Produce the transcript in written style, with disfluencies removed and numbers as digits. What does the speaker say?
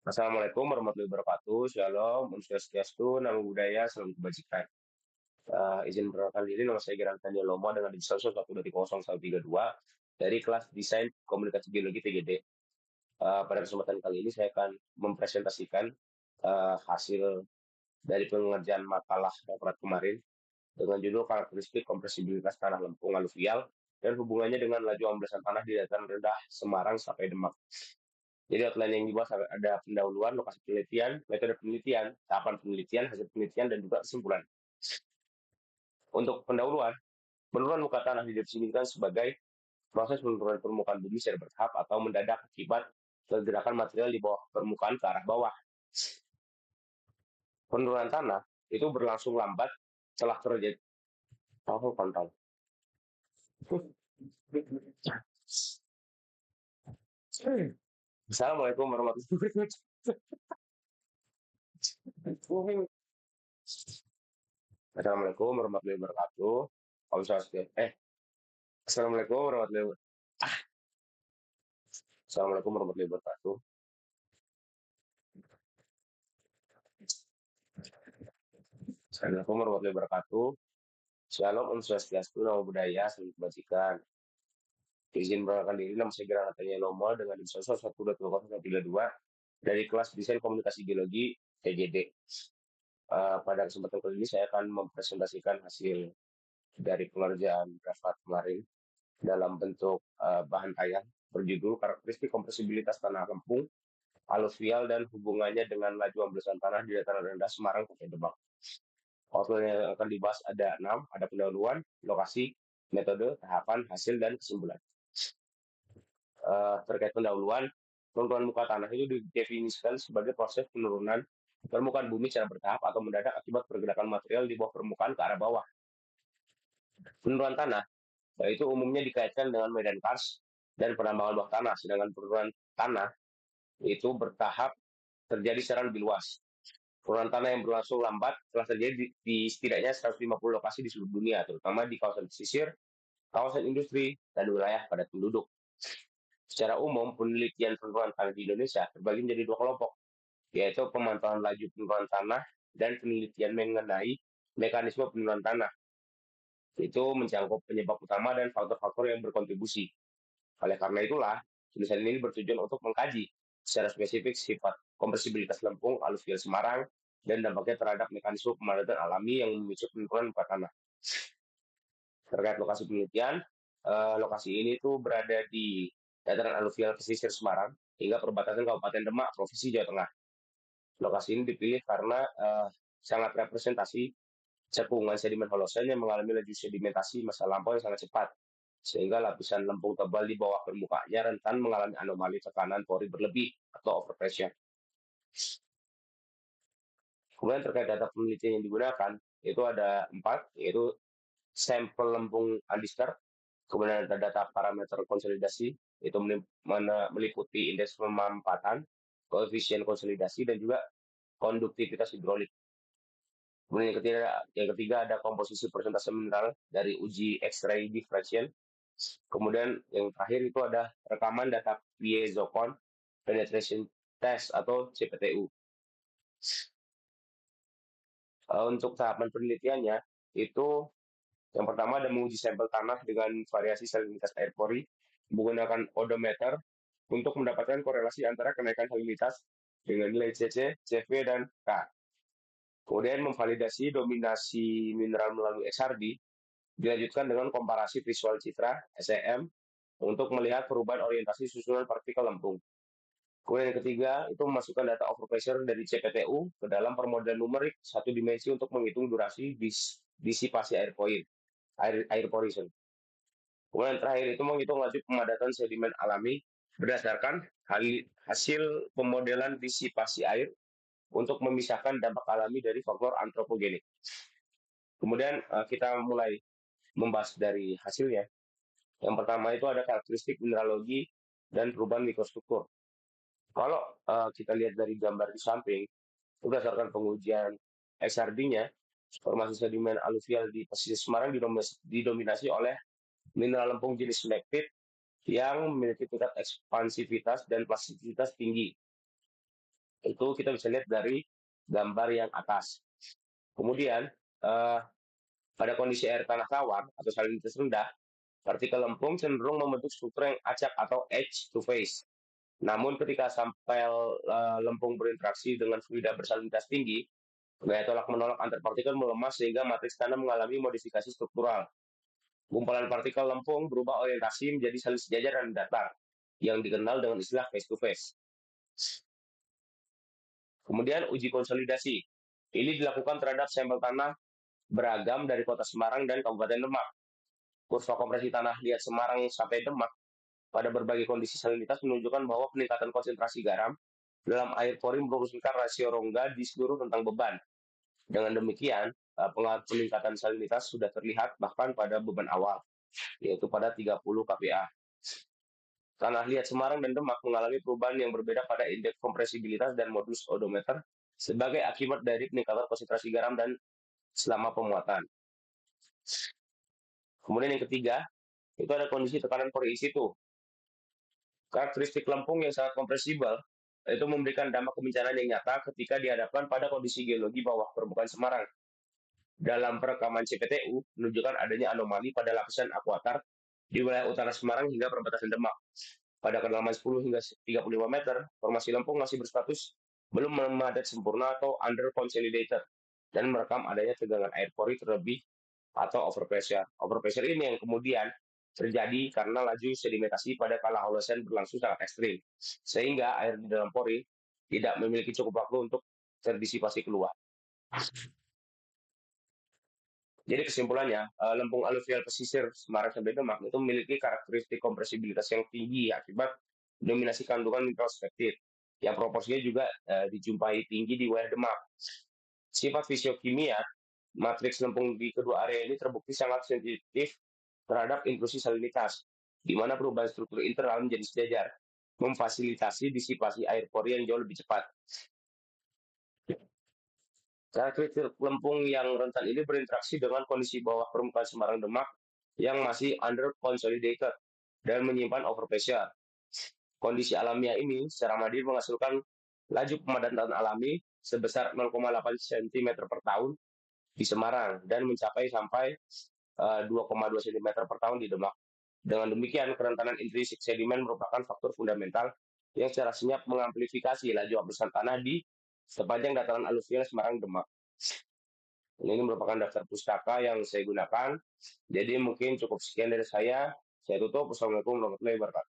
Assalamualaikum warahmatullahi wabarakatuh. Shalom, Om Swastiastu, Namo Buddhaya, Salam Kebajikan. Izin perkenalkan diri, nama saya Gilang Daniel Lomo dengan digital 1301132 dari kelas Desain Komunikasi Biologi TGD. Pada kesempatan kali ini saya akan mempresentasikan hasil dari pengerjaan makalah referat kemarin dengan judul karakteristik kompresibilitas tanah lempung aluvial dan hubungannya dengan laju amblesan tanah di dataran rendah Semarang sampai Demak. Jadi outline yang dibahas ada pendahuluan, lokasi penelitian, metode penelitian, tahapan penelitian, hasil penelitian, dan juga kesimpulan. Untuk pendahuluan, penurunan muka tanah didefinisikan sebagai proses penurunan permukaan bumi secara bertahap atau mendadak akibat pergerakan material di bawah permukaan ke arah bawah. Penurunan tanah itu berlangsung lambat setelah terjadi. Oh, kontol. Assalamualaikum warahmatullahi wabarakatuh. Assalamualaikum warahmatullahi wabarakatuh. Om Swastiastu. Assalamualaikum warahmatullahi wabarakatuh. Assalamualaikum warahmatullahi wabarakatuh. Assalamualaikum warahmatullahi wabarakatuh. Shalom, Om Swastiastu, Namo Buddhaya, Salam Kebajikan. Izin perkenalkan diri, nama saya Gilang Nathaniel Lomo dengan division 1201032 dari kelas Desain Komunikasi Biologi TGD. Pada kesempatan kali ini saya akan mempresentasikan hasil dari pengerjaan referat kemarin dalam bentuk bahan tayang berjudul karakteristik kompresibilitas tanah lempung aluvial dan hubungannya dengan laju amblesan tanah di dataran rendah Semarang sampai Demak. Outline yang akan dibahas ada 6, ada pendahuluan, lokasi, metode, tahapan, hasil, dan kesimpulan. Terkait pendahuluan, penurunan muka tanah itu didefinisikan sebagai proses penurunan permukaan bumi secara bertahap atau mendadak akibat pergerakan material di bawah permukaan ke arah bawah. Penurunan tanah yaitu umumnya dikaitkan dengan medan kars dan penambangan bawah tanah, sedangkan penurunan tanah itu bertahap terjadi secara lebih luas. Penurunan tanah yang berlangsung lambat telah terjadi di setidaknya 150 lokasi di seluruh dunia, terutama di kawasan pesisir, kawasan industri, dan wilayah padat penduduk. Secara umum, penelitian penurunan tanah di Indonesia terbagi menjadi dua kelompok, yaitu pemantauan laju penurunan tanah dan penelitian mengenai mekanisme penurunan tanah. Itu mencakup penyebab utama dan faktor-faktor yang berkontribusi. Oleh karena itulah, tulisan ini bertujuan untuk mengkaji secara spesifik sifat kompresibilitas lempung aluvial Semarang dan dampaknya terhadap mekanisme pemadatan alami yang memicu penurunan muka tanah. Terkait lokasi penelitian, lokasi ini tuh berada di dataran aluvial pesisir Semarang hingga perbatasan Kabupaten Demak, Provinsi Jawa Tengah. Lokasi ini dipilih karena sangat representasi cekungan sedimen holosen yang mengalami laju sedimentasi masa lampau yang sangat cepat, sehingga lapisan lempung tebal di bawah permukaannya rentan mengalami anomali tekanan pori berlebih atau overpressure. Kemudian terkait data penelitian yang digunakan, itu ada 4, yaitu sampel lempung Andister, kemudian ada data parameter konsolidasi, itu meliputi indeks pemampatan, koefisien konsolidasi, dan juga konduktivitas hidrolik. Kemudian yang ketiga ada komposisi persentase mineral dari uji X-ray diffraction. Kemudian yang terakhir itu ada rekaman data piezocon penetration test atau CPTU. Untuk tahapan penelitiannya itu yang pertama ada menguji sampel tanah dengan variasi salinitas air pori menggunakan odometer untuk mendapatkan korelasi antara kenaikan salinitas dengan nilai CC, CV, dan K. Kemudian memvalidasi dominasi mineral melalui XRD, dilanjutkan dengan komparasi visual citra SEM untuk melihat perubahan orientasi susunan partikel lempung. Kemudian yang ketiga itu memasukkan data overpressure dari CPTU ke dalam permodalan numerik satu dimensi untuk menghitung durasi disipasi air pori. Kemudian yang terakhir itu menghitung laju pemadatan sedimen alami berdasarkan hasil pemodelan disipasi air untuk memisahkan dampak alami dari faktor antropogenik. Kemudian kita mulai membahas dari hasilnya. Yang pertama itu ada karakteristik mineralogi dan perubahan mikrostruktur. Kalau kita lihat dari gambar di samping, berdasarkan pengujian XRD-nya, formasi sedimen aluvial di pesisir Semarang didominasi oleh mineral lempung jenis lektit yang memiliki tingkat ekspansivitas dan plastisitas tinggi. Itu kita bisa lihat dari gambar yang atas. Kemudian, pada kondisi air tanah tawar atau salinitas rendah, partikel lempung cenderung membentuk struktur yang acak atau edge to face. Namun ketika sampel lempung berinteraksi dengan fluida bersalinitas tinggi, gaya tolak-menolak antar partikel melemah sehingga matriks tanah mengalami modifikasi struktural. Gumpalan partikel lempung berubah orientasi menjadi saling sejajar dan datar, yang dikenal dengan istilah face to face. Kemudian uji konsolidasi. Ini dilakukan terhadap sampel tanah beragam dari Kota Semarang dan Kabupaten Demak. Kurva kompresi tanah liat Semarang sampai Demak pada berbagai kondisi salinitas menunjukkan bahwa peningkatan konsentrasi garam dalam air pori merumuskan rasio rongga di seluruh tentang beban. Dengan demikian, peningkatan salinitas sudah terlihat bahkan pada beban awal, yaitu pada 30 kPa. Tanah liat Semarang dan Demak mengalami perubahan yang berbeda pada indeks kompresibilitas dan modulus odometer sebagai akibat dari peningkatan konsentrasi garam dan selama pemuatan. Kemudian yang ketiga, itu ada kondisi tekanan pori in situ. Karakteristik lempung yang sangat kompresibel itu memberikan dampak kebencanaan yang nyata ketika dihadapkan pada kondisi geologi bawah permukaan Semarang. Dalam perekaman CPTU menunjukkan adanya anomali pada lapisan akuatar di wilayah utara Semarang hingga perbatasan Demak. Pada kedalaman 10 hingga 35 meter, formasi lempung masih berstatus belum memadat sempurna atau under consolidated dan merekam adanya tegangan air pori terlebih atau overpressure. Overpressure ini yang kemudian terjadi karena laju sedimentasi pada kala Holocene berlangsung sangat ekstrim, sehingga air di dalam pori tidak memiliki cukup waktu untuk terdisipasi keluar. Jadi kesimpulannya, lempung aluvial pesisir Semarang sampai Demak itu memiliki karakteristik kompresibilitas yang tinggi akibat dominasi kandungan mineral spektit, yang proporsinya juga dijumpai tinggi di wilayah Demak. Sifat fisiokimia, matriks lempung di kedua area ini terbukti sangat sensitif terhadap intrusi salinitas, di mana perubahan struktur internal menjadi sejajar, memfasilitasi disipasi air pori yang jauh lebih cepat. Karakteristik lempung yang rentan ini berinteraksi dengan kondisi bawah permukaan Semarang Demak yang masih under consolidated dan menyimpan overpressure. Kondisi alamiah ini secara mandiri menghasilkan laju pemadatan alami sebesar 0,8 cm per tahun di Semarang dan mencapai sampai 2,2 cm per tahun di Demak. Dengan demikian, kerentanan intrinsik sedimen merupakan faktor fundamental yang secara senyap mengamplifikasi laju hapusan tanah di sepanjang dataran aluvial Semarang Demak. Ini merupakan daftar pustaka yang saya gunakan. Jadi mungkin cukup sekian dari saya. Saya tutup. Wassalamualaikum warahmatullahi wabarakatuh.